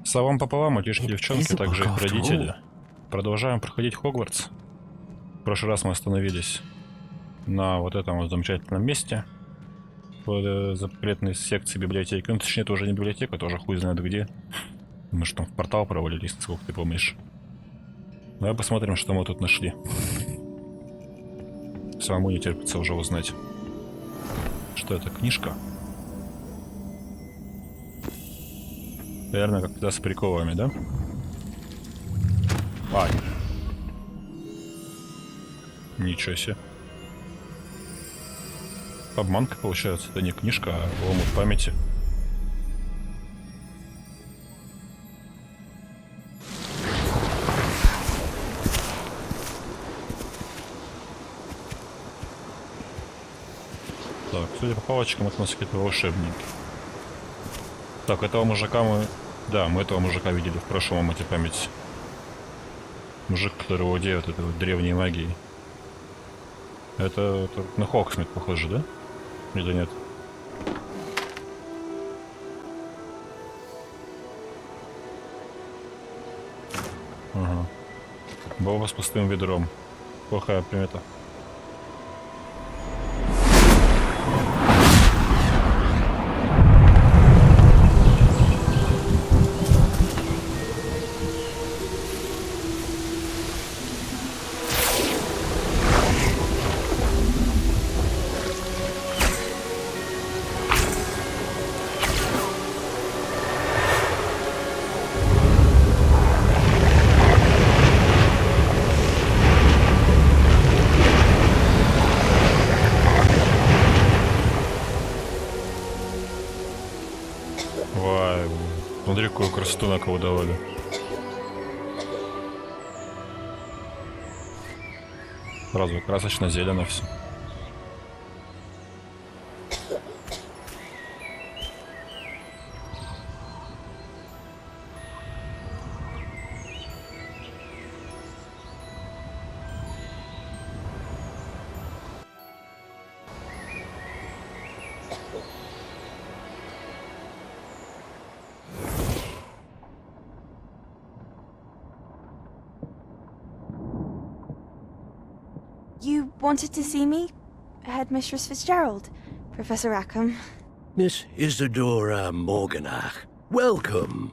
Совам пополам, мальчишки и девчонки, также их родители. Продолжаем проходить Хогвартс. В прошлый раз мы остановились на вот этом вот замечательном месте. В запретной секции библиотеки. Ну, точнее, это уже не библиотека, это уже хуй знает где. Мы же там в портал провалились, насколько ты помнишь. Давай посмотрим, что мы тут нашли. Самому не терпится уже узнать. Что это, книжка? Наверное, как тогда с приколами, да? А, ничего себе. Обманка получается, это не книжка, а омут памяти. Так, судя по палочкам, это у нас какие-то волшебники. Так, этого мужика мы... Да, мы этого мужика видели в прошлом омуте памяти. Мужик, который владеет этой вот древней магией. Это на Хоксмит похоже, да? Или нет? Ага. Боба с пустым ведром. Плохая примета. Вай, смотри, какую красоту на кого давали. Сразу красочно зелено все. You wanted to see me? Headmistress Fitzgerald, Professor Rackham. Miss Isadora Morganach, welcome.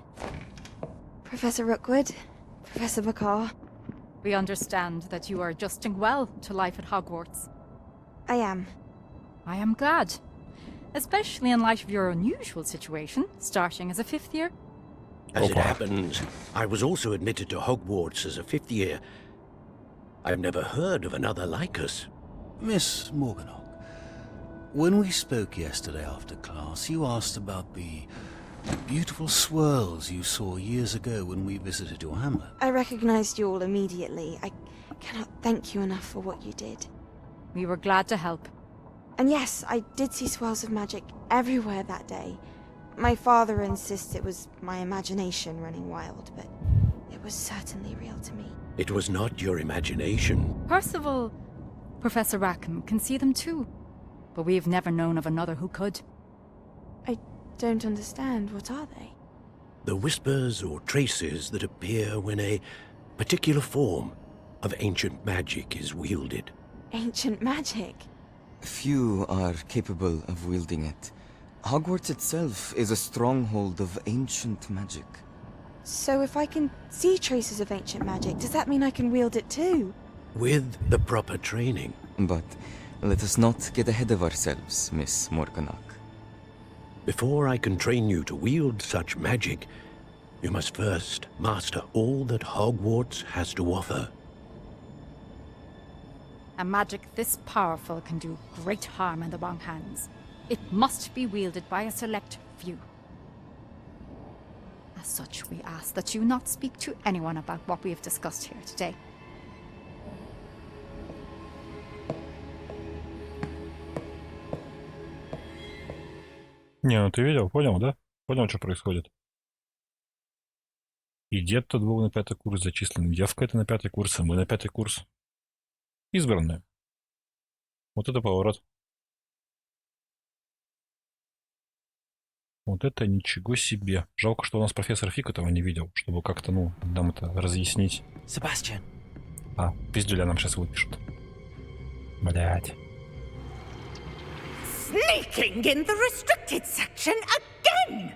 Professor Rookwood, Professor Bacar. We understand that you are adjusting well to life at Hogwarts. I am. I am glad. Especially in light of your unusual situation, starting as a fifth year. As it happens, I was also admitted to Hogwarts as a fifth year. I've never heard of another like us. Miss Morganach, when we spoke yesterday after class, you asked about the beautiful swirls you saw years ago when we visited your hamlet. I recognized you all immediately. I cannot thank you enough for what you did. We were glad to help. And yes, I did see swirls of magic everywhere that day. My father insists it was my imagination running wild, but it was certainly real to me. It was not your imagination. Percival, Professor Rackham can see them too. But we've never known of another who could. I don't understand. What are they? The whispers or traces that appear when a particular form of ancient magic is wielded. Ancient magic? Few are capable of wielding it. Hogwarts itself is a stronghold of ancient magic. So if I can see traces of ancient magic, does that mean I can wield it too? With the proper training. But let us not get ahead of ourselves, Miss Morganach. Before I can train you to wield such magic, you must first master all that Hogwarts has to offer. A magic this powerful can do great harm in the wrong hands. It must be wielded by a select few. As such, we ask that you not speak to anyone about what we have discussed here today. Не, ну ты видел, понял, да? Понял, что происходит? И дед тут был на 5-й курс зачислен, девка это на 5-й курс, а мы на 5-й курс. Избранные. Вот это поворот. Вот это ничего себе. Жалко, что у нас профессор Фиг этого не видел, чтобы как-то, ну, нам это разъяснить. Sebastian. А, пиздюля нам сейчас выпишут. Блять. Sneaking in the restricted section again!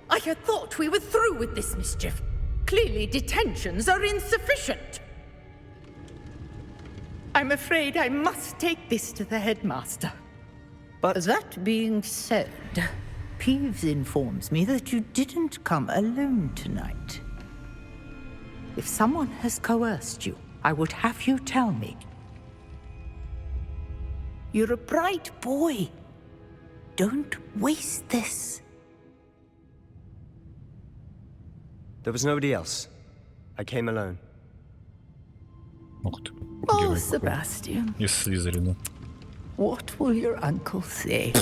I had thought we were through with this mischief. Clearly detentions are insufficient. I'm afraid I must take this to the headmaster. But That being said, Peeves informs me that you didn't come alone tonight. If someone has coerced you, I would have you tell me. You're a bright boy. Don't waste this. there was nobody else. I came alone. Ух ты. Oh, Герой какой. Sebastian, Из Слизерина. what will your uncle say?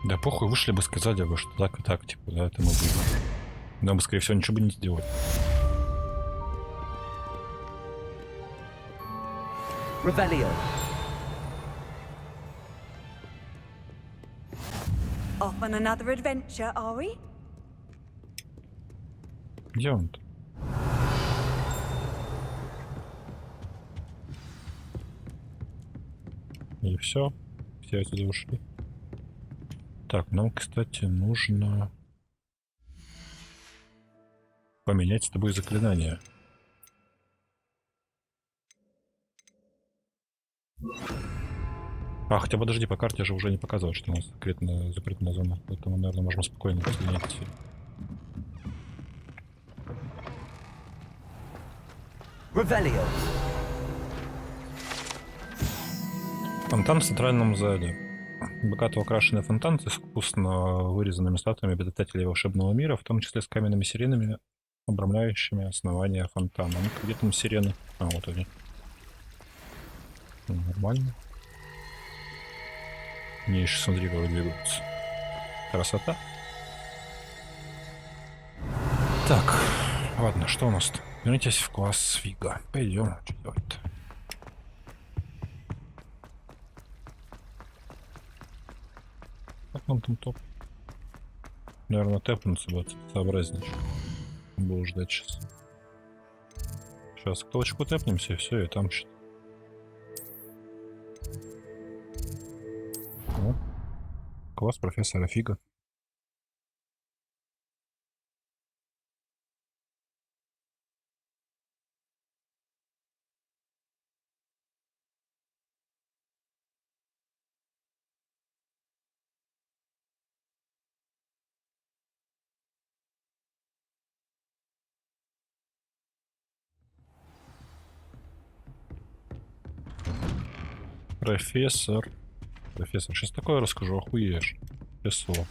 Да похуй, вышли бы, сказали бы, что так и так, типа, да, это мы будем. Нам бы, скорее всего, ничего бы не сделали. Revelio. Off on another adventure, are we? Где он-то? И все. Все отсюда ушли. Так, нам, кстати, нужно поменять с тобой заклинание. А, хотя подожди, по карте же уже не показывает, что у нас закрытая зона. Поэтому, наверное, можем спокойно поменять. Revelio. Фонтан в центральном зале. Богато украшенный фонтан с искусно вырезанными статуями обитателей волшебного мира, в том числе с каменными сиренами, обрамляющими основание фонтана. Ну, где там сирены? А, вот они. Нормально. Не, еще смотри, как двигаются. Красота. Так, ладно, что у нас-то? Вернитесь в класс Фига. Пойдем, что делать-то? Как он там топ? Наверное, тэпнуться будет сообразнее. Буду ждать сейчас. Сейчас к толчку тэпнемся, и все, и там что. О, класс профессора Фига. Профессор. Профессор, сейчас такое расскажу, охуеешь. Профессор.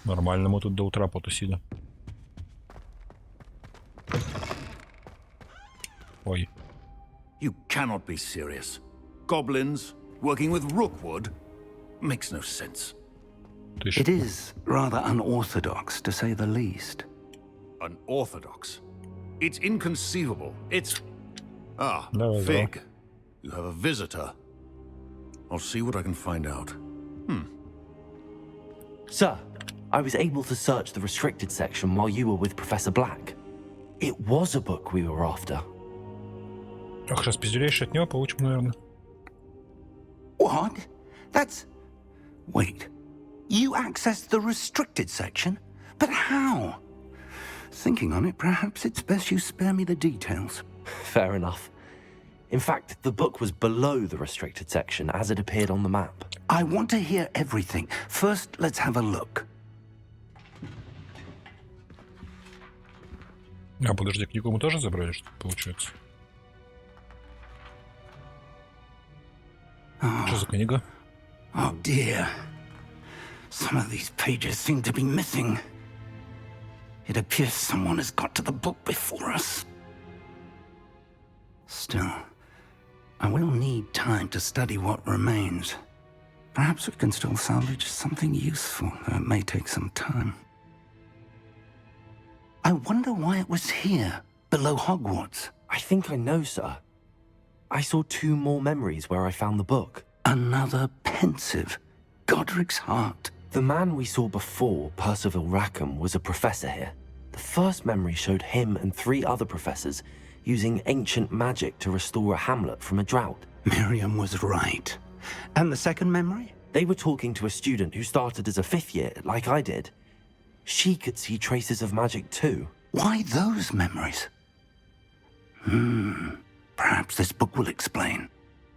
Нормально, мы тут до утра потусили. Ой. You cannot be serious. Goblins working with Rookwood makes no sense. Ты It is rather unorthodox, to say the least. Unorthodox. It's inconceivable. It's... Ah, Давай, Fig. You have a visitor. I'll see what I can find out. Sir, I was able to search the restricted section while you were with Professor Black. It was a book we were after. Ах, сейчас пиздюлейший от него получим, наверное. What? That's... Wait. You accessed the restricted section? But how? Thinking on it, perhaps it's best you spare me the details. Fair enough. In fact, the book was below the restricted section as it appeared on the map. I want to hear everything. First, let's have a look. А, подожди, книгу мы тоже забрали, что получается? Что за книга? Oh dear. Some of these pages seem to be missing. It appears someone has got to the book before us. Still, I will need time to study what remains. Perhaps we can still salvage something useful, though it may take some time. I wonder why it was here. below Hogwarts? I think I know, sir. I saw 2 more memories where I found the book. Another pensive. Godric's heart. The man we saw before, Percival Rackham, was a professor here. The first memory showed him and 3 other professors using ancient magic to restore a hamlet from a drought. Miriam was right. And the second memory? They were talking to a student who started as a 5th year, like I did. She could see traces of magic too. Why those memories? Perhaps this book will explain.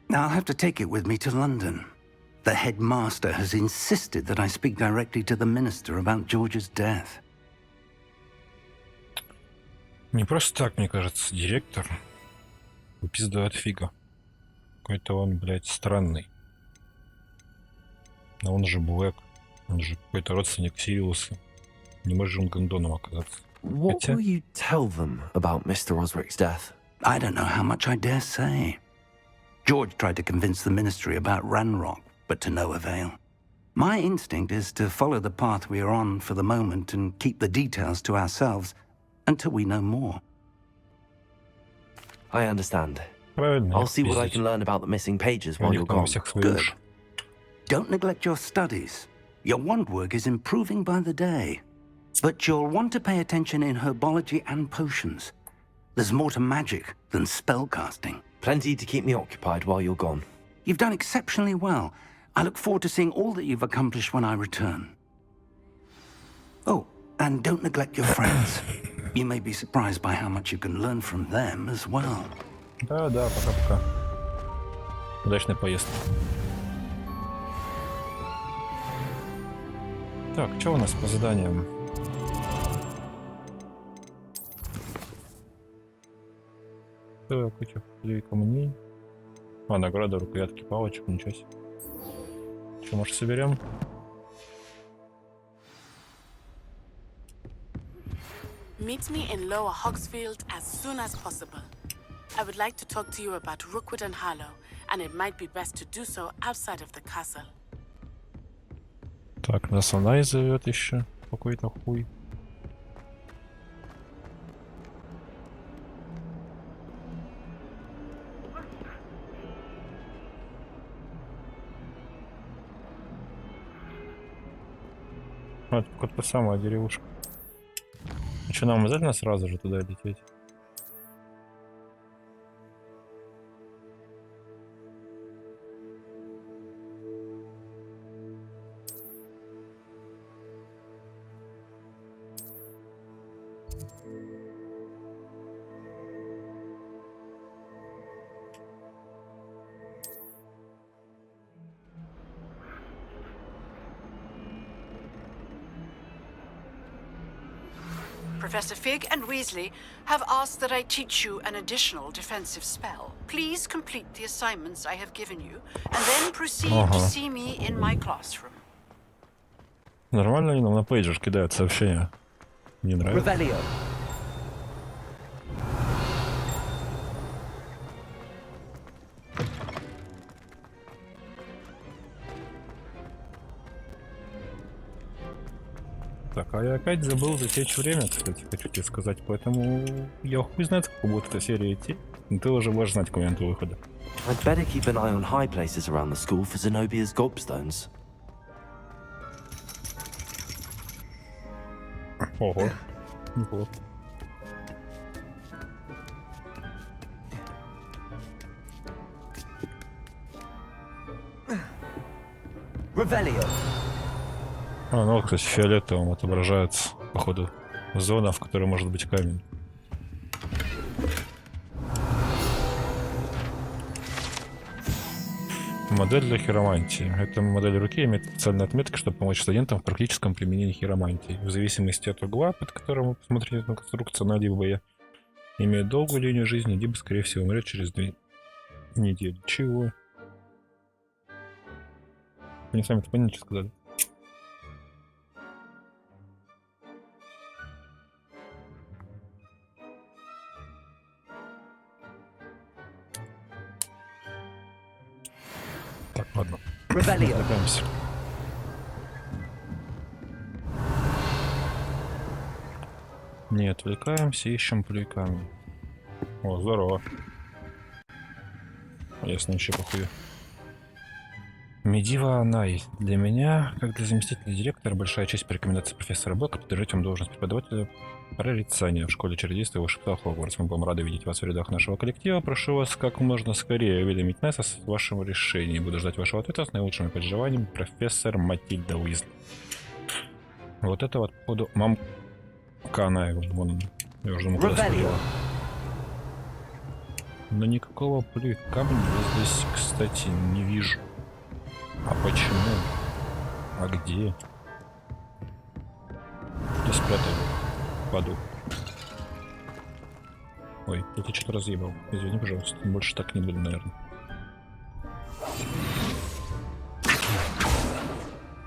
I'll have to take it with me to London. The headmaster has insisted that I speak directly to the minister about George's death. Не просто так, мне кажется, директор выпиздывает фига. Какой-то он, блядь, странный. Но он же Блэк. Он же какой-то родственник Сириуса. Не может же он гондоном оказаться. What will you tell them about Mr. Osric's death? I don't know how much I dare say. George tried to convince the ministry about Ranrock, but to no avail. My instinct is to follow the path we are on for the moment and keep the details to ourselves until we know more. I understand. Правильно. I'll see what I can learn about the missing pages while you're gone. Good. Don't neglect your studies. Your wand work is improving by the day. But you'll want to pay attention in herbology and potions. There's more to magic than spellcasting. Plenty to keep me occupied while you're gone. You've done exceptionally well. I look forward to seeing all that you've accomplished when I return. Oh, and don't neglect your friends. You may be surprised by how much you can learn from them as well. Да, пока-пока. Удачной поездки. Так, что у нас по заданиям? Так, этих камней. А, награда, рукоятки, палочек, ничего себе. Что, может, соберем? Meet me in Lower Hogsfield as soon as possible. I would like to talk to you about Rookwood and Harlow, and it might be best to do so outside of the castle. Так, нас она и зовет еще. Какой-то хуй. Вот какая-то самая деревушка. Что, нам обязательно сразу же туда лететь? Professor Fig and Weasley have asked that I teach you an additional defensive spell. Please complete the assignments I have given you, and then proceed to see me in my classroom. Нормально они нам на пейджер кидают сообщения. Не нравится. Так, а я опять забыл засечь время, кстати, хочу тебе сказать, поэтому я хуй знает, сколько будет эта серия идти. Но ты уже можешь знать к моменту выхода. I'd better keep an eye on high places around the school for Zenobia's gobstones. Ого, неплохо. Revelio. А, ну вот, кстати, фиолетовым отображается, походу, зона, в которой может быть камень. Модель для хиромантии. Эта модель руки имеет специальную отметку, чтобы помочь студентам в практическом применении хиромантии. В зависимости от угла, под которым вы посмотрите на конструкцию, она либо имеет долгую линию жизни, либо, скорее всего, умрет через 2 недели. Чего? Они сами-то понятно сказали. Так, ладно. Отвлекаемся. Не отвлекаемся, ищем плюйками. О, здорово. Ясно, вообще похуй. Медива Анай. Для меня, как для заместителя директора, большая честь по рекомендации профессора Блока поддержать вам должность преподавателя прорицания в школе чародейства и шептал Хогвартс. Мы будем рады видеть вас в рядах нашего коллектива. Прошу вас как можно скорее уведомить нас о вашем решении. Буду ждать вашего ответа с наилучшими пожеланиями, профессор Матильда Уизли. Вот это вот, походу, мамка Анай. Вон, я уже думал, куда смотрела. Но никакого камня я здесь, кстати, не вижу. А почему? А где? Ты спрятал. Паду. Ой, это что-то разъебал. Извини, пожалуйста. Больше так не буду, наверное.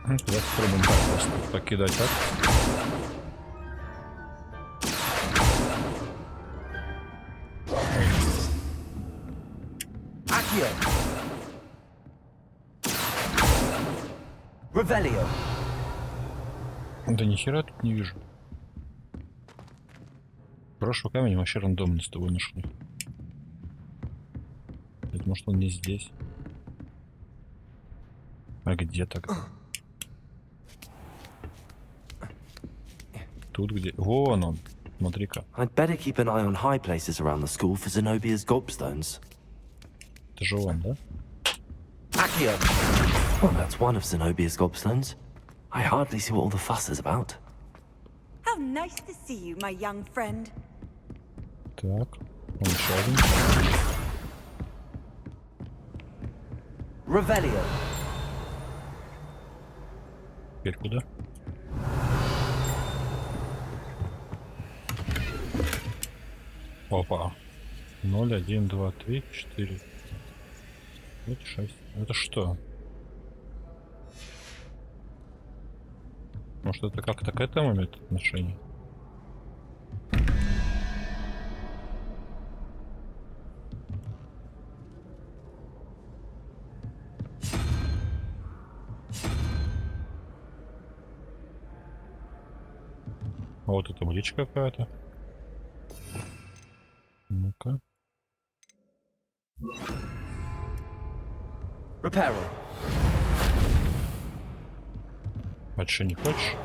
Давайте попробуем так просто покидать, так? Revelio. Да нихера тут не вижу. Прошлый камень вообще рандомно с тобой нашли. Это может он не здесь. А где тогда? Тут где? Вон он. Смотри-ка. I'd better keep an eye on high places around the school for Zenobia's gobstones. Это же он, да? Well, that's one of Zenobia's gobstones. I hardly see what all the fuss is about. How nice to see you, my young friend. Так, он еще один. Revelio. Теперь куда? Опа. 0, 1, 2, 3, 4, 5, 6. Это что? Может, это как-то к этому имеет отношение? А вот это табличка какая-то. Ну-ка. Reparo. А что, не хочешь?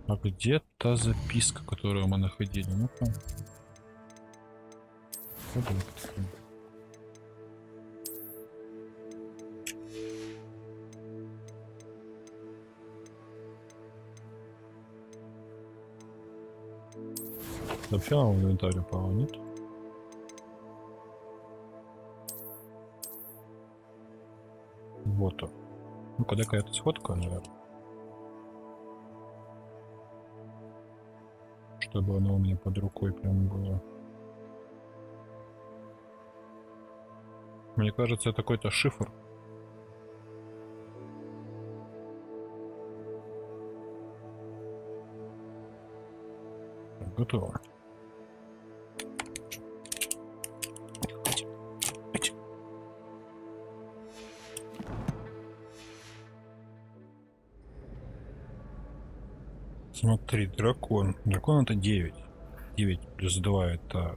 А где та записка, которую мы находили? Ну-ка. Вообще в инвентарь упало, нет? Вот он. Ну, когда какая-то сходка, наверное. Чтобы оно у меня под рукой прям было. Мне кажется, это какой-то шифр. Готово. Смотри, дракон. Дракон это 9. 9 плюс 2 это...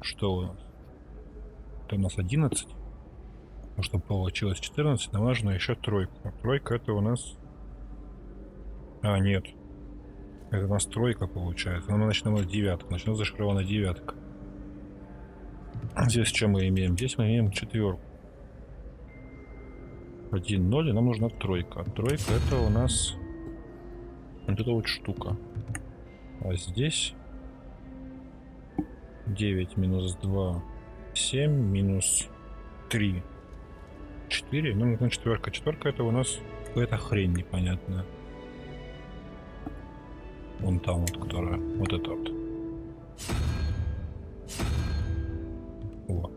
Что у нас? Это у нас 11. А чтобы получилось 14, нам нужно еще тройку. Тройка это у нас... А, нет. Это у нас тройка получается. Но мы начнем с девяток. Начнем с зашифрованной девяток. Здесь что мы имеем? Здесь мы имеем четверку. 1, 0, и нам нужна тройка. Тройка это у нас... Вот эта вот штука. А здесь 9 минус 2 7 минус 3 4. Ну, нужна четверка. Четверка это у нас какая-то хрень непонятная. Вон там вот, которая. Вот это вот. О.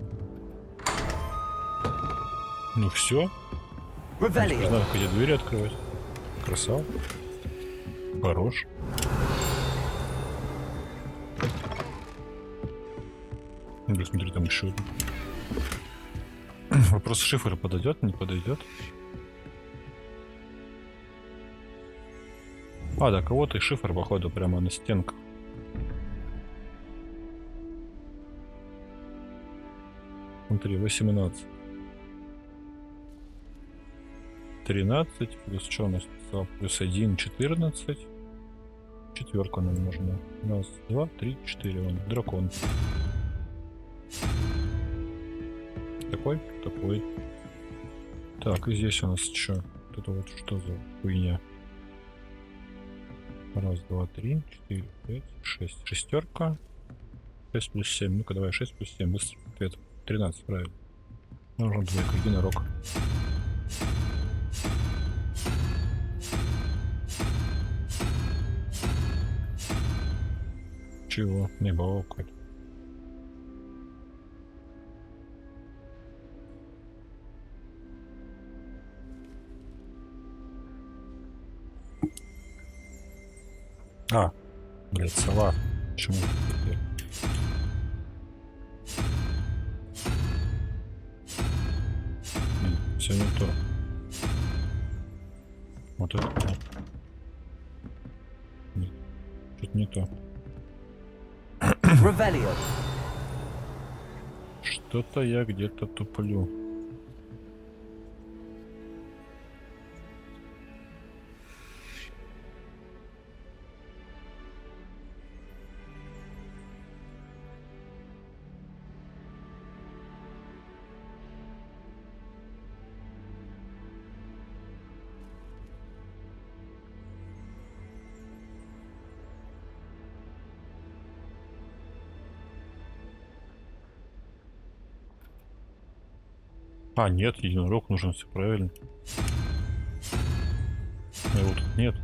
Ну все. Не знаю, как эти двери открывать. Красава. Хорош. Ну, смотри, там еще один. Вопрос, шифр подойдет, не подойдет? А, да, кого-то и шифр, походу, прямо на стенках. Смотри, 18. 13, плюс что у нас? Плюс 1, 14. Четверка нам нужна. Раз, два, три, четыре. Вон, дракон. Такой, такой. Так, и здесь у нас что? Это вот что за хуйня? Раз, два, три, четыре, пять, шесть. Шестерка. 6 плюс 7. Ну-ка, давай 6 плюс 7. Быстро ответ. 13, правильно. Нужен двойка, единорог. Чего? Не было какой-то. А, блядь, сова. Почему? Все не то. Вот это. Нет. Что-то не то. Что-то я где-то туплю. А, нет, единорог нужен, все правильно. Его тут нет.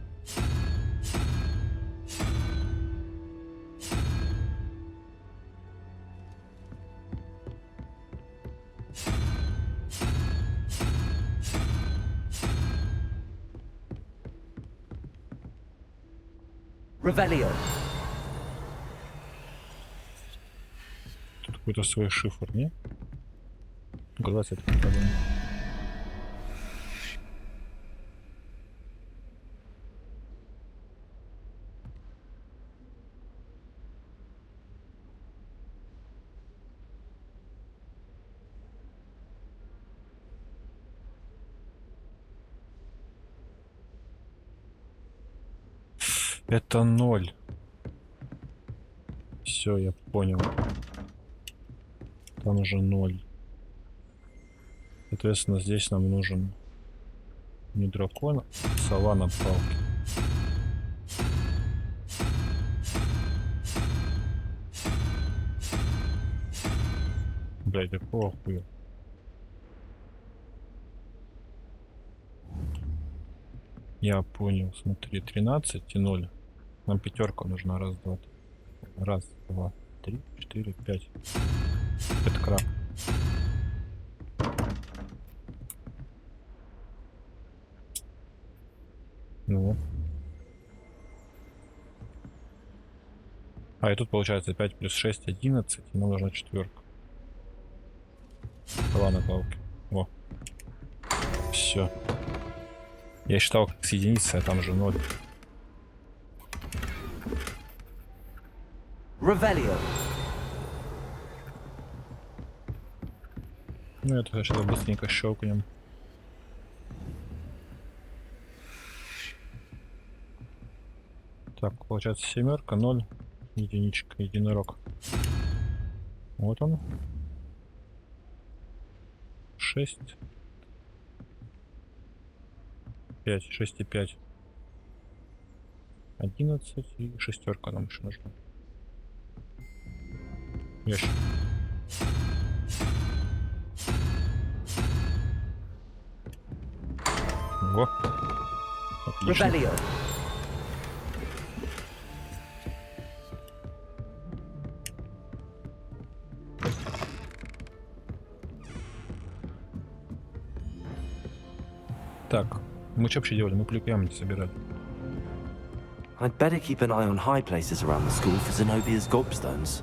Ревелио. Тут какой-то свой шифр, не? Ну-ка, 20 попадаем. Это 0. Все, я понял. Там уже 0. Соответственно, здесь нам нужен не дракон, а сова на палке. Блядь, какого хуя? Я понял, смотри, 13 и 0. Нам пятерка нужна. Раз, два, три. Раз, два, три, 4, 5. Это краб. Ну. А, и тут получается 5 плюс 6, 11. И нам нужна четверка. Сова на палке. О. Все. Я считал как с единицей, а там же 0. Ревелио. Ну, это сейчас быстренько щелкнем. Так, получается семерка, 0, единичка, единорог. Вот он. 6. 5, 6 и 5. 11 и шестерка нам еще нужна. Ящик. Во. Отлично. Так, мы что вообще делали? Мы плюками собирали. I'd better keep an eye on high places around the school for Zenobia's gobstones.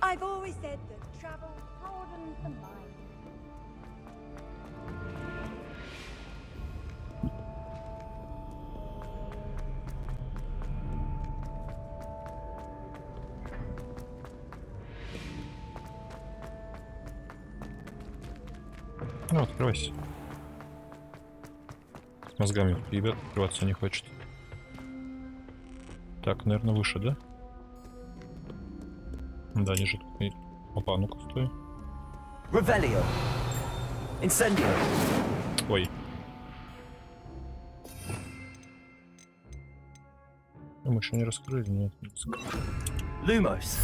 I've always said that travel broadens the mind. Ну, открывайся. С мозгами ребят открываться не хочет. Так, наверное, выше, да? Да, ниже. Опа, ну-ка, стой. Revelio. Incendio. Ой. Мы еще не раскрыли, нет. Lumos.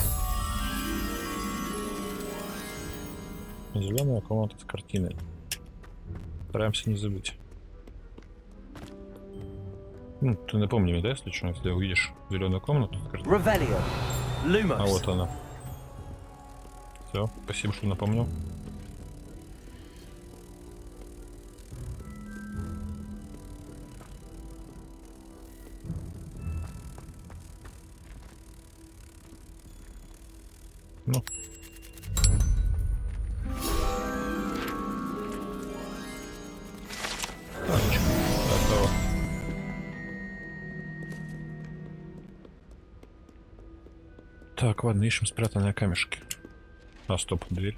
Зеленая комната с картиной. Стараемся не забыть. Ну, ты напомни мне, да, если что, если увидишь зеленую комнату с картиной. Revelio. Lumos. А вот она. Все, спасибо, что напомнил. Ну. Готово. Так, ладно, ищем спрятанные камешки. А, стоп, дверь.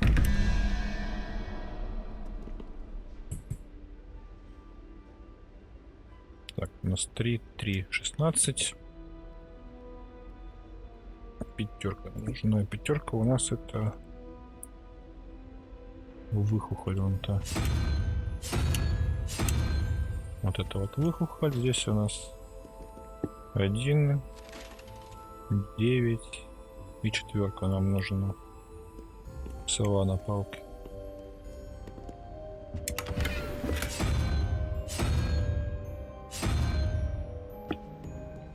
Так, у нас 3, 3, 16. Пятерка. Нужная пятерка у нас это выхухоль вон-то. Вот это вот выхухоль. Здесь у нас 1, 9 и 4 нам нужна. Сова на палке.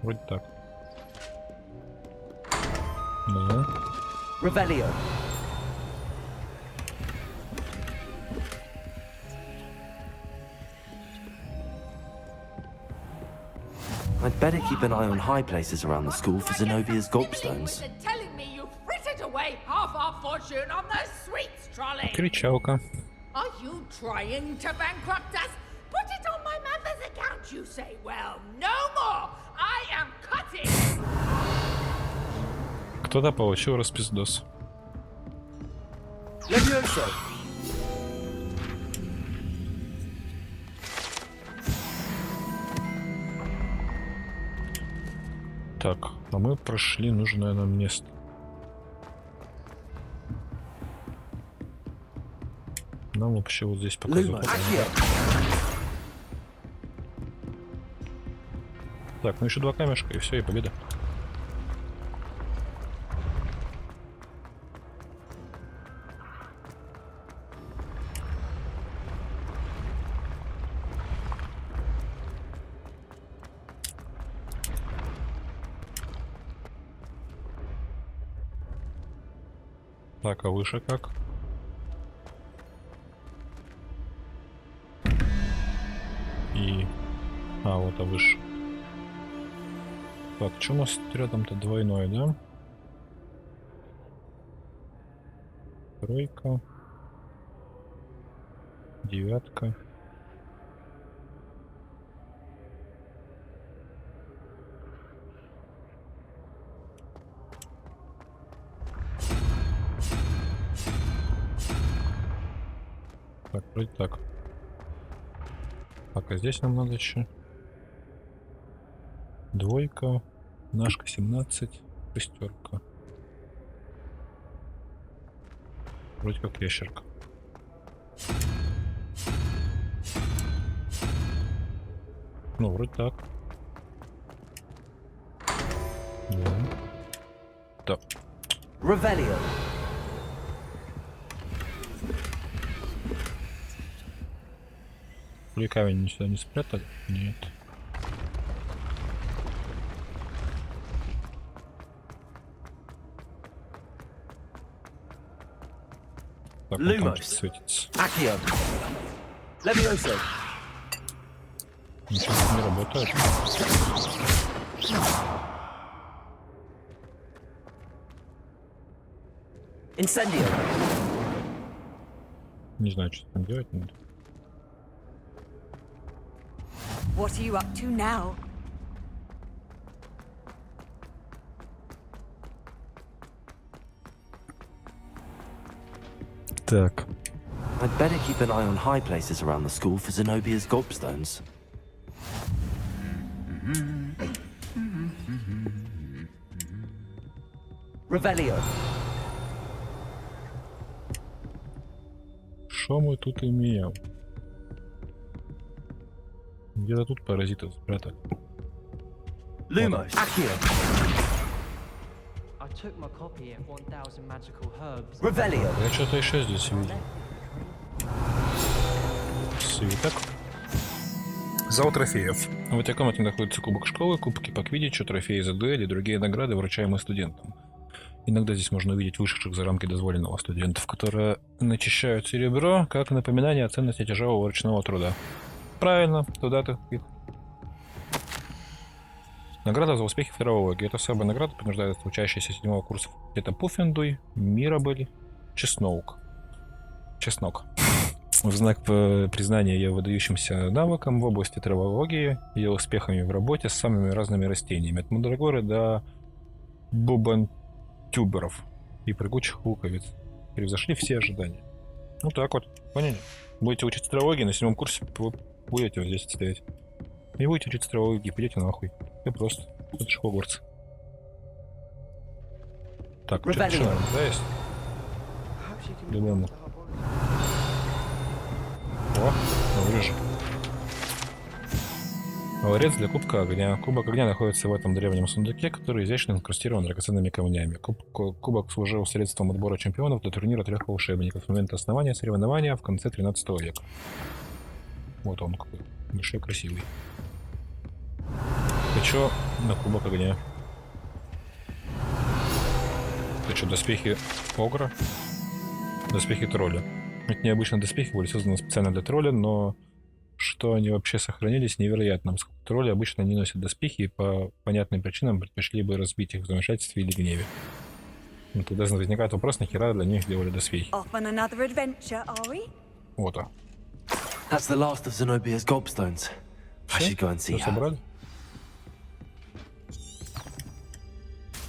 Вроде так. Да. Revelio. I'd better keep an eye on high places around the school for Zenobia's gobstones. Telling me you frittered away half our fortune on the sweets trolley. Кричалка. Are you trying to bankrupt us? Put it on my mother's account, you say. Well, no more. I am cutting. Кто-то получил распиздос. Levioso. Так, а мы прошли нужное нам место. Нам вообще вот здесь показывают. Так, ну еще 2 камешка и все, и победа. Так, а выше как? И... А, вот, а выше. Так, что у нас рядом-то двойное, да? 3, 9. Так, вроде так. Так, а здесь нам надо еще 2, нашка 17, 6. Вроде как ящерка. Ну, вроде так. Да. Так. Revelio. Или камень сюда не спрятали? Нет. Так, он там светится. Accio. Levioso. Ничего не работает. Incendio. Не знаю, что там делать надо. What are you up to now? Так. I'd better keep an eye on high places around the school for Zenobia's gobstones. Revelio. Что мы тут имеем? Где-то тут паразиты спрятали. Lumos. Revelio. Я что-то еще здесь видел. Свиток. Зал трофеев. В этой комнате находится кубок школы, кубки по квиддичу, трофеи за дуэль и другие награды, вручаемые студентам. Иногда здесь можно увидеть вышедших за рамки дозволенного студентов, которые начищают серебро, как напоминание о ценности тяжелого ручного труда. Правильно, туда-то их. Награда за успехи в филологии. Это особая награда принуждает учащиеся 7-го курса факультета Пуффендуй, Мирабель, Чеснок. В знак признания ее выдающимся навыкам в области травологии, ее успехами в работе с самыми разными растениями, от мандрагоры до бубантюберов и прыгучих луковиц, превзошли все ожидания. Ну так вот, поняли? Будете учиться травологии, на 7-м курсе будете вот здесь стоять. И будете учиться травологии, пойдете нахуй. И просто. Это же Хогвартс. Так, что-то еще, да, есть? Думаю. О, вырежу. Ларец для кубка огня. Кубок огня находится в этом древнем сундуке, который изящно инкрустирован драгоценными камнями. Кубок служил средством отбора чемпионов для турнира 3 волшебников с момента основания соревнования в конце 13 века. Вот он какой. Большой, красивый. Хочу на кубок огня. Хочу доспехи огра. Доспехи тролля. Это необычные доспехи, были созданы специально для тролля, но что они вообще сохранились, невероятно. Тролли обычно не носят доспехи и по понятным причинам предпочли бы разбить их в замешательстве или гневе. Но тогда возникает вопрос, нахера для них делали доспехи. Вот он. That's the last of Zenobia's gobstones. I should go and see her. Собрали?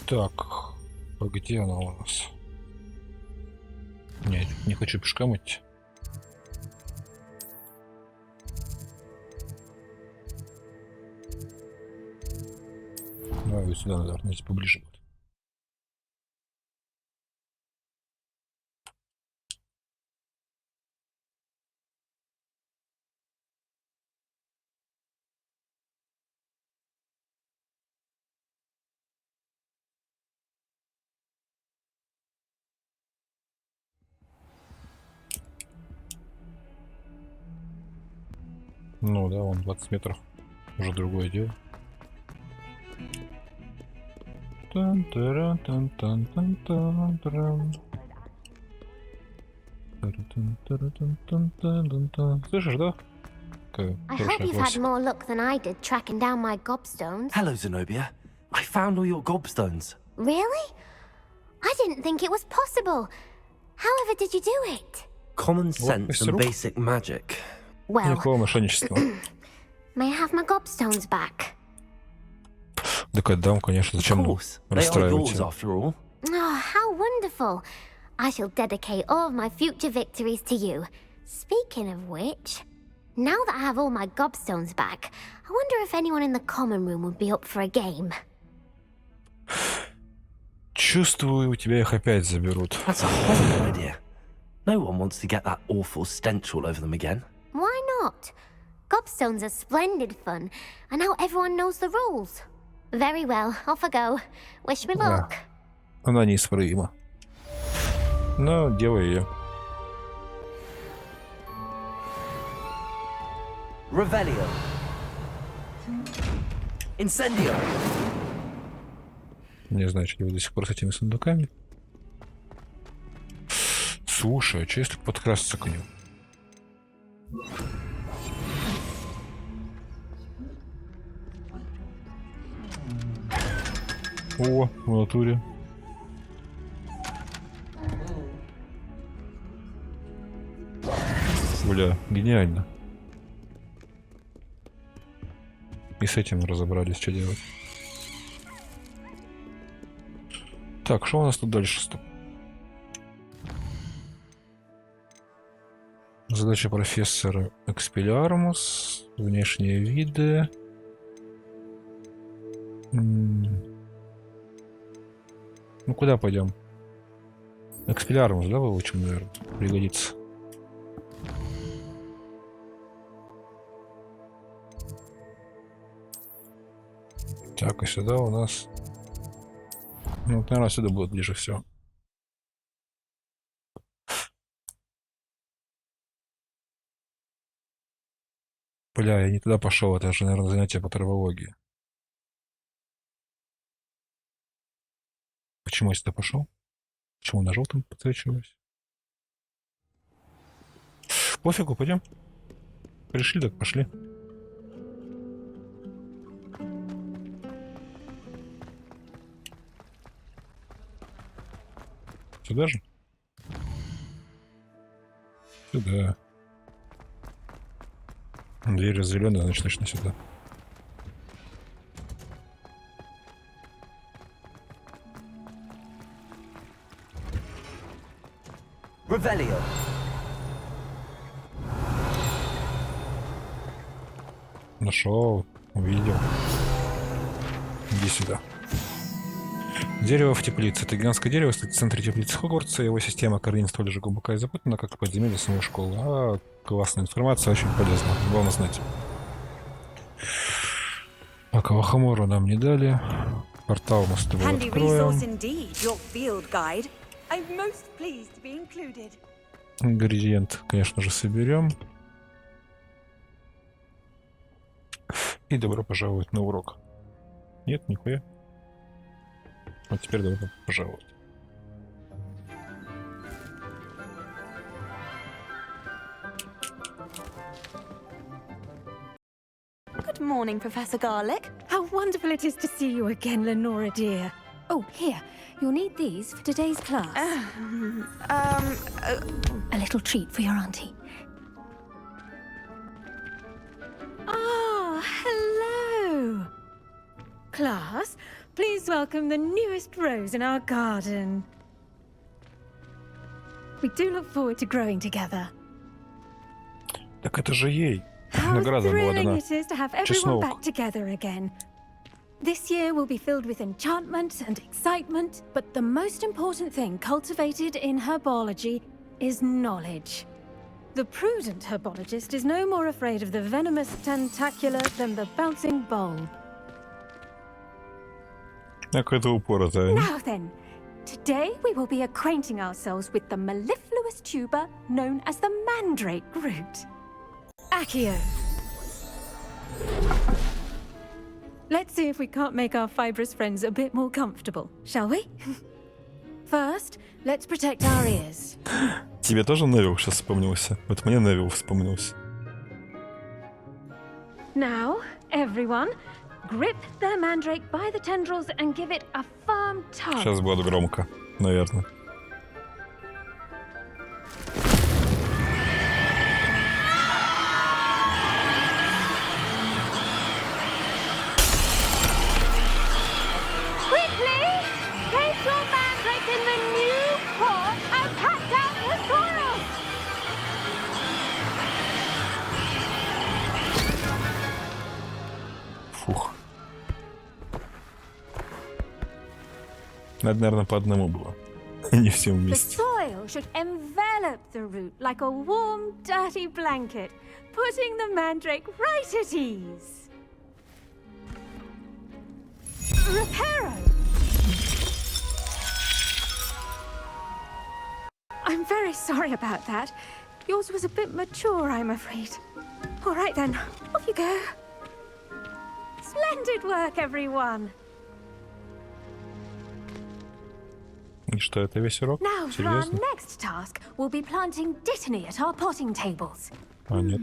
Так, а где она у нас? Нет, не хочу пешком идти. Давай вот сюда, наверное, здесь поближе будет. Ну да, вон 20 метров. Уже другое дело. Слышишь, да? I hope you've had more luck than I did tracking down my gobstones. Hello, Zenobia. I found all your gobstones. Really? I didn't think it was possible. However did you do it? Common sense and basic magic. Well, may I have my gobstones back? Так отдам, конечно. Зачем расстраивать? Oh, how wonderful. I shall dedicate all of my future victories to you. Speaking of which, now that I have all my gobstones back, I wonder if anyone in the common room would be up for a game. Чувствую, у тебя их опять заберут. That's a horrible idea. No one wants to get that awful stench all over them again. Why not? Gobstones are splendid fun, and now everyone knows the rules. Very well, off I go. Wish me luck. Она неисправима. Но делай ее. Revelio. Incendio. Не знаю, что делать до сих пор с этими сундуками. Слушай, а что если подкрасться к ним? О, в натуре. Бля, гениально. И с этим разобрались, что делать. Так, что у нас тут дальше? Задача профессора Экспеллиармус. Внешние виды. Ну, куда пойдем? Экспеллиармус, да, выучим, наверное? Пригодится. Так, и сюда у нас... Ну, наверное, сюда будет ближе всего. Бля, я не туда пошел, это же, наверное, занятие по травологии. Почему я сюда пошел? Почему на желтом подсвечиваюсь? Пофигу, пойдем. Пришли, так пошли. Сюда же? Сюда. Дверь зеленая, значит, точно сюда. Revelio. Нашел, увидел. Иди сюда. Дерево в теплице. Это гигантское дерево стоит в центре теплицы Хогвартса. Его система координат столь же глубока и запутана, как и подземелье самой школы. А, классная информация, очень полезна. Главное знать. Пока Лохомору нам не дали. Портал мы с тобой откроем. Ингредиент, конечно же, соберем. И добро пожаловать на урок. Нет, нихуя. Вот теперь добро пожаловать. Good morning, Professor Garlick. How wonderful it is to see you again, Lenora dear. Oh, here. You'll need these for today's class. A little treat for your auntie. Ah, hello. Class, please welcome the newest rose in our garden. We do look forward to growing together. Так это же ей. How Награда была thrilling дана. it is to have everyone back together again. This year will be filled with enchantment and excitement, but the most important thing cultivated in herbology is knowledge. The prudent herbologist is no more afraid of the venomous tentacular than the bouncing bulb. Какой-то упоротая. Now then, today we will be acquainting ourselves with the mellifluous tuber known as the mandrake root. Accio. Let's see if we can't make our fibrous friends a bit more comfortable, shall we? First, let's protect our ears. Тебе тоже Невил сейчас вспомнился? Вот мне Невил вспомнился. Now, everyone, grip the mandrake by the tendrils and give it a firm tug. Сейчас будет громко, наверное. Фух. Надо, наверное, по одному было. Не все The вместе. soil should envelop the root like a warm, dirty blanket, putting the mandrake right at ease. Reparo! I'm very sorry about that. Yours was a bit mature, I'm afraid. All right then, off you go. Splendid work, everyone. И что, это весь урок? Now for our Серьезно? next task, we'll be planting dittany at our potting tables. А, нет.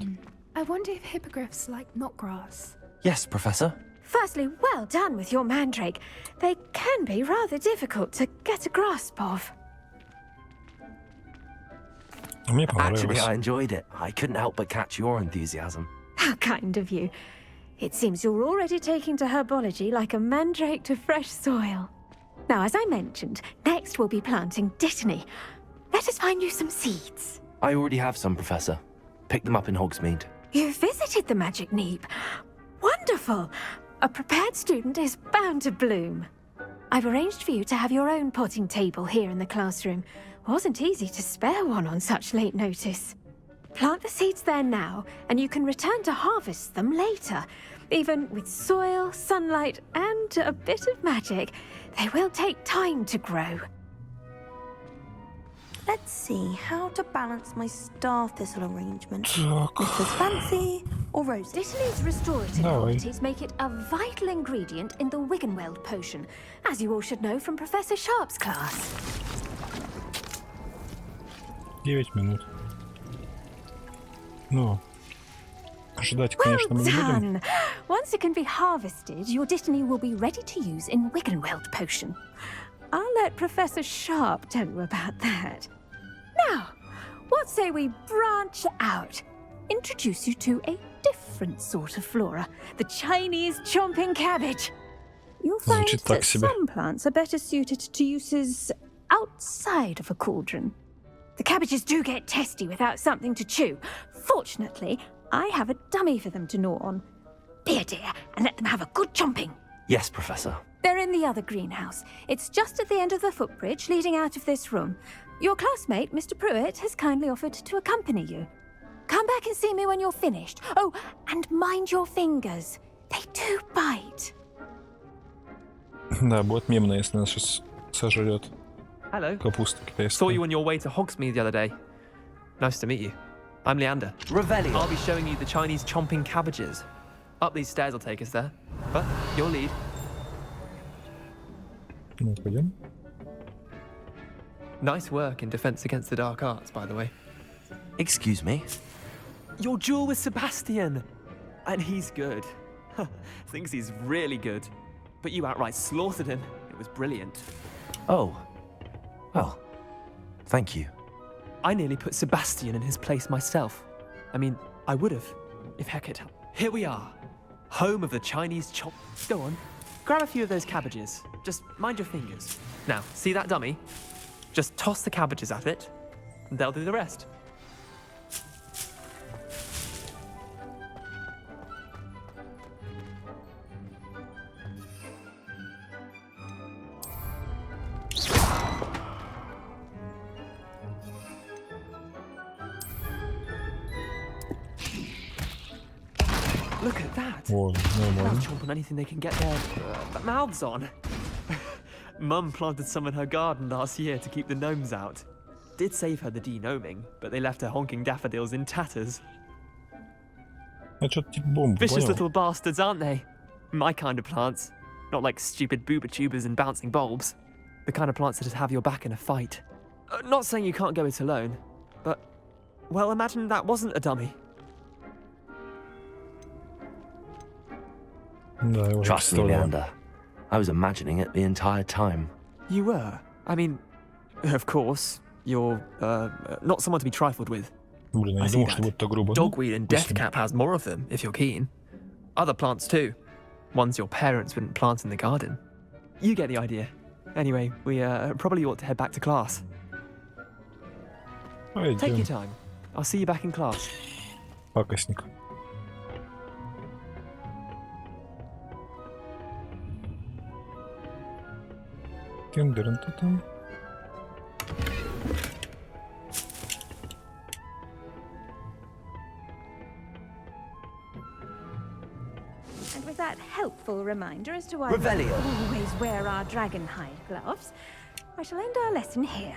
I wonder if hippogriffs like knotgrass. Yes, Professor. Firstly, well done with your mandrake. They can be rather difficult to get a grasp of. Мне Actually, понравилось. I enjoyed it. I couldn't help but catch your enthusiasm. How kind of you. It seems you're already taking to herbology like a mandrake to fresh soil. Now, as I mentioned, next we'll be planting dittany. Let us find you some seeds. I already have some, Professor. picked them up in Hogsmeade. You visited the Magic Neep. Wonderful. A prepared student is bound to bloom. I've arranged for you to have your own potting table here in the classroom. Wasn't easy to spare one on such late notice. Plant the seeds there now, and you can return to harvest them later. Even with soil, sunlight, and a bit of magic, they will take time to grow. Let's see how to balance my star thistle arrangement. Mrs. Fancy or Rosie? Dittany's restorative qualities make it a vital ingredient in the Wiggenweld potion, as you all should know from Professor Sharp's class. 9 минут. Ну, ожидать, конечно, мы не будем. Once it can be harvested, your Dittany will be ready to use in Wiggenweld potion. I'll let Professor Sharp tell you about that. Now, what say we branch out? Introduce you to a different sort of flora, the Chinese chomping cabbage. You'll find that some plants are better suited to uses outside of a cauldron. The cabbages do get testy without something to chew. Fortunately, I have a dummy for them to gnaw on. Be a dear and let them have a good chomping. Yes, Professor. They're in the other greenhouse. It's just at the end of the footbridge leading out of this room. Your classmate, Mr. Pruitt, has kindly offered to accompany you. Come back and see me when you're finished. Oh, and mind your fingers. They do bite. Да, будет мемно, если нас сейчас сожрет. Hello. Капуста китайская. Saw you on your way to Hogsmeade the other day. Nice to meet you. I'm Leander. Revelio. I'll be showing you the Chinese chomping cabbages. Up these stairs will take us there. But your lead. Ну, пойдем. Nice work in Defense Against the Dark Arts, by the way. Excuse me? Your duel with Sebastian! And he's good. Thinks he's really good. But you outright slaughtered him. It was brilliant. Oh. Well, thank you. I nearly put Sebastian in his place myself. I mean, I would have, if Heck had helped. Here we are. Home of the Chinese chop. Go on. Grab a few of those cabbages. Just mind your fingers. Now, see that dummy? Just toss the cabbages at it, and they'll do the rest. Look at that. Whoa, They'll chomp on anything they can get their mouths on. Mum planted some in her garden last year to keep the gnomes out. Did save her the de-gnoming, but they left her honking daffodils in tatters. Vicious little bastards, aren't they? My kind of plants. Not like stupid booba tubers and bouncing bulbs. The kind of plants that just have your back in a fight. Not saying you can't go it alone, but, well, imagine that wasn't a dummy. Trust me, Leander. I was imagining it the entire time. You were? I mean, of course, you're not someone to be trifled with. I see that. Dogweed and deathcap has more of them, if you're keen. Other plants too. Ones your parents wouldn't plant in the garden. You get the idea. Anyway, we probably ought to head back to class. Take your time. I'll see you back in class. Пакостник. Тин-дырын-тын-тын. And with that helpful reminder as to why Revelio. we always wear our dragon hide gloves, I shall end our lesson here.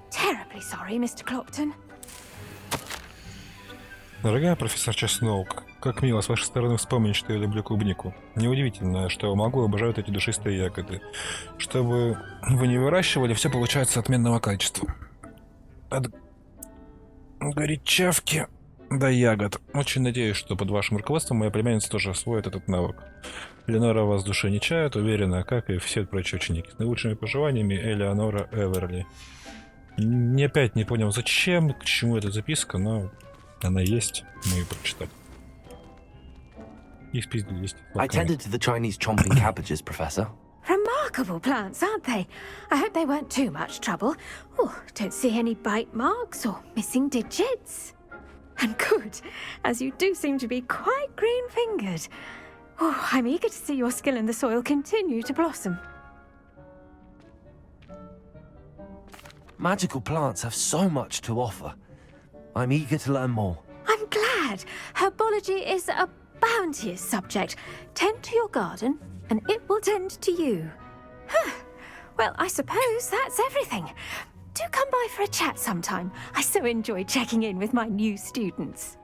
Terribly sorry, Mr. Clopton. Дорогая профессор Чесноук, как мило с вашей стороны вспомнить, что я люблю клубнику. Неудивительно, что могу обожать эти душистые ягоды. Чтобы вы не выращивали, все получается отменного качества. От горячавки до ягод. Очень надеюсь, что под вашим руководством моя племянница тоже освоит этот навык. Ленора вас в душе не чает, уверена, как и все прочие ученики. С наилучшими пожеланиями, Элеонора Эверли. Не опять не понял, зачем, к чему эта записка, но... Она есть, мы ее прочитали. И спиздили есть. I tended to the Chinese chomping cabbages, Professor. Remarkable plants, aren't they? I hope they weren't too much trouble. Oh, don't see any bite marks or missing digits. And good, as you do seem to be quite green-fingered. Oh, I'm eager to see your skill in the soil continue to blossom. Magical plants have so much to offer. I'm eager to learn more. I'm glad. Herbology is a bounteous subject. Tend to your garden, and it will tend to you. Well, I suppose that's everything. Do come by for a chat sometime. I so enjoy checking in with my new students.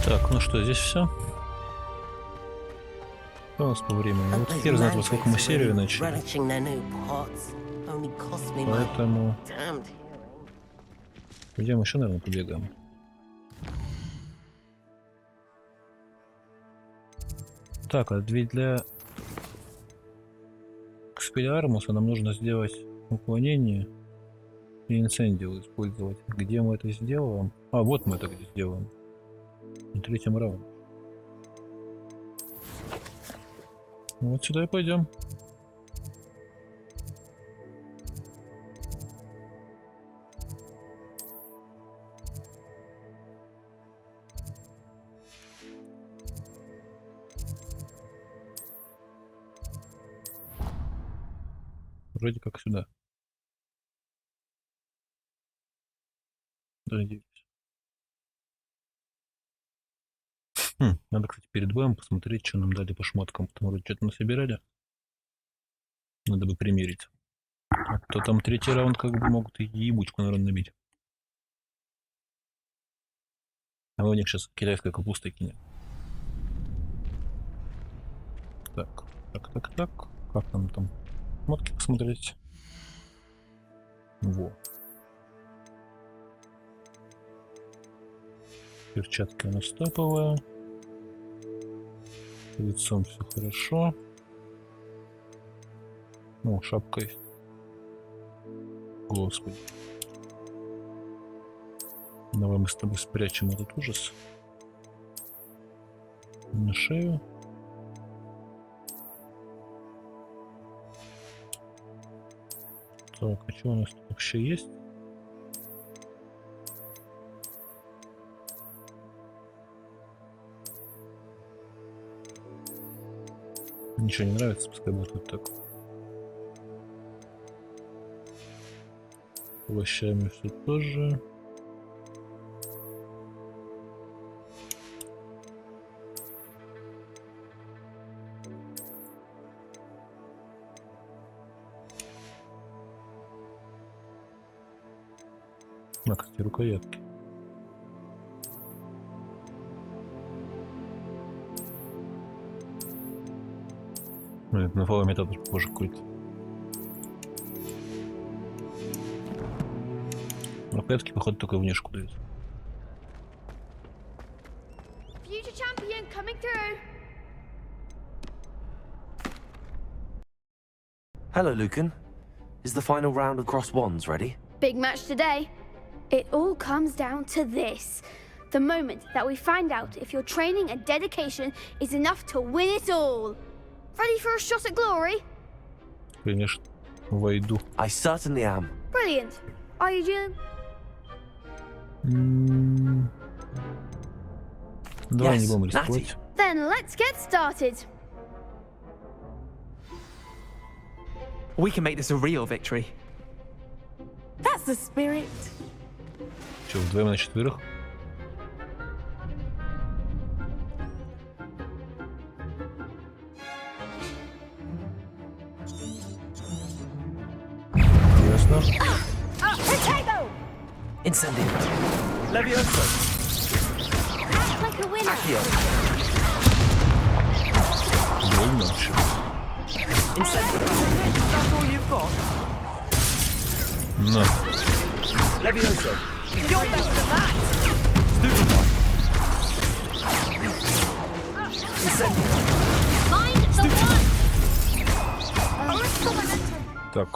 Так, ну что, здесь все? Что у нас по времени? Вот хер знает, во сколько мы серию начали. Поэтому... Пойдем еще, наверное, побегаем. Так, а ведь для Экспелиармуса нам нужно сделать уклонение и инцендио использовать. Где мы это сделаем? А, вот мы это где сделаем. На третьем раунде. Вот сюда и пойдем. Вроде как сюда. Надеюсь. Надо, кстати, перед боем посмотреть, что нам дали по шмоткам. Там вроде что-то насобирали. Надо бы примерить. А то там третий раунд как бы могут и ебучку, наверное, набить. А у них сейчас китайская капуста кинет. Так. Как нам там? Шмотки посмотреть. Во. Перчатки у нас топовые. С лицом все хорошо. Ну, шапка есть. Господи. Давай мы с тобой спрячем этот ужас. На шею. Так, а что у нас тут вообще есть? Ничего не нравится, пускай будет вот так. Овощами все тоже. А, кстати, рукоятки. Это на фоловый метод похоже какой-то. Рукоятки, походу, только внешку дают. Hello, Lucan. Is the final round of Cross Wands ready? Big match today. It all comes down to this. The moment that we find out if your training and dedication is enough to win it all. Ready for a shot at glory? Конечно, войду. I certainly am. Brilliant. Are you, Julian? Давай не будем рисковать. Then let's get started. We can make this a real victory. That's the spirit. Че, вдвоем на четверых? Ясно. Incendio. Levioso. Act like a winner. Accio. Incendio. That's all you've got? No. Levioso. You're better than that. Stupefy. Incendio. Find the one. Так.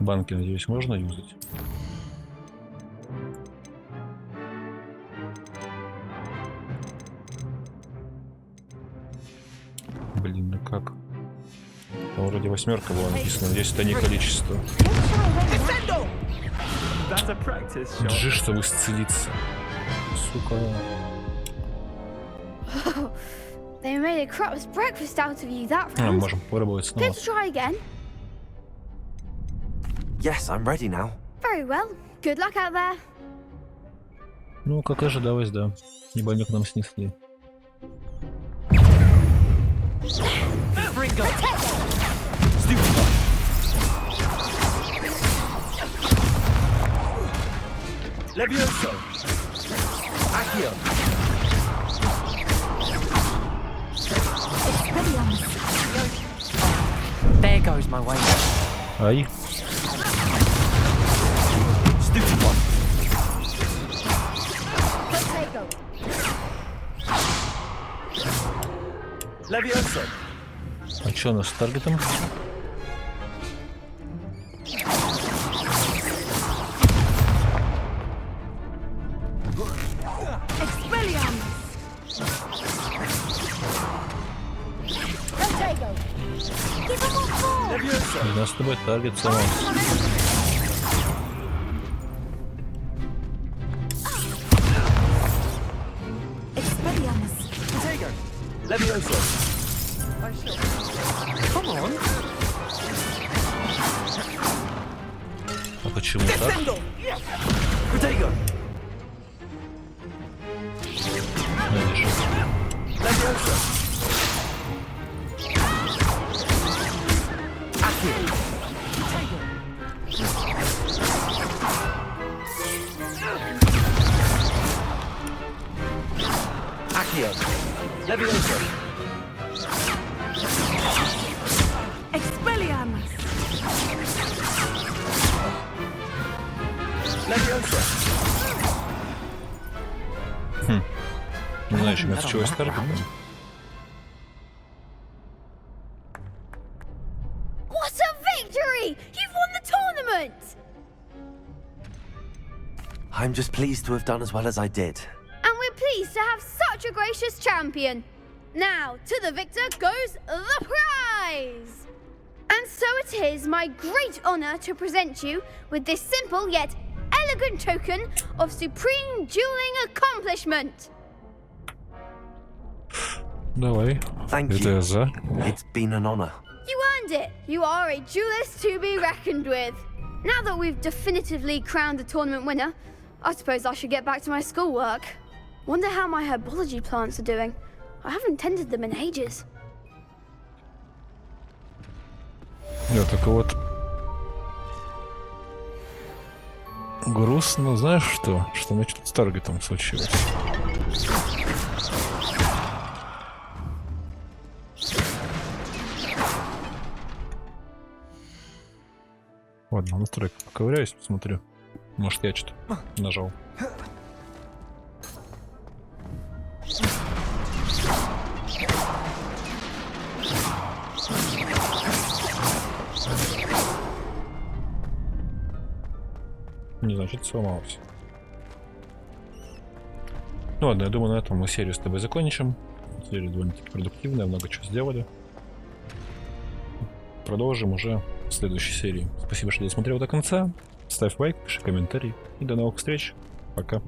Банки, надеюсь, можно юзать? Блин, ну как? Там вроде 8 была написана, здесь это не количество. Джи, чтобы исцелиться. Сука. They made a crap's breakfast out of you that round. Можем попробовать снова. Let's try again. Yes, I'm ready now. Very well. Good luck out there. Ну, как ожидалось, да. Ебанёк нам снесли. Levioso. Accio. There goes my way. Ай. Stupid one. Levioso. А чё у нас с таргетом? У нас с тобой таргет сама. Levioso. А почему так? Protego. Levioso. Accio. Accio. Levioso. Expelliarmus. Levioso. Не знаю, чем это чего с таргетом. What a victory! You've won the tournament! I'm just pleased to have done as well as I did. And we're pleased to have such a gracious champion. Now, to the victor goes the prize! And so it is my great honor to present you with this simple yet elegant token of supreme dueling accomplishment. Давай. Thank Это you. я за. It's been an honor. You earned it. You are a duelist to be reckoned with. Now that we've definitively crowned the tournament winner, I suppose I should get back to my schoolwork. Wonder how my herbology plants are doing. I haven't tended them in ages. Я только вот грустно, знаешь что? Что значит с таргетом случилось? Ладно, в настройках поковыряюсь, посмотрю. Может, я что-то нажал. Не знаю, что-то сломалось. Ну ладно, я думаю, на этом мы серию с тобой закончим. Серия довольно-таки продуктивная, много чего сделали. Продолжим уже в следующей серии. Спасибо, что досмотрел до конца. Ставь лайк, пиши комментарий. И до новых встреч. Пока.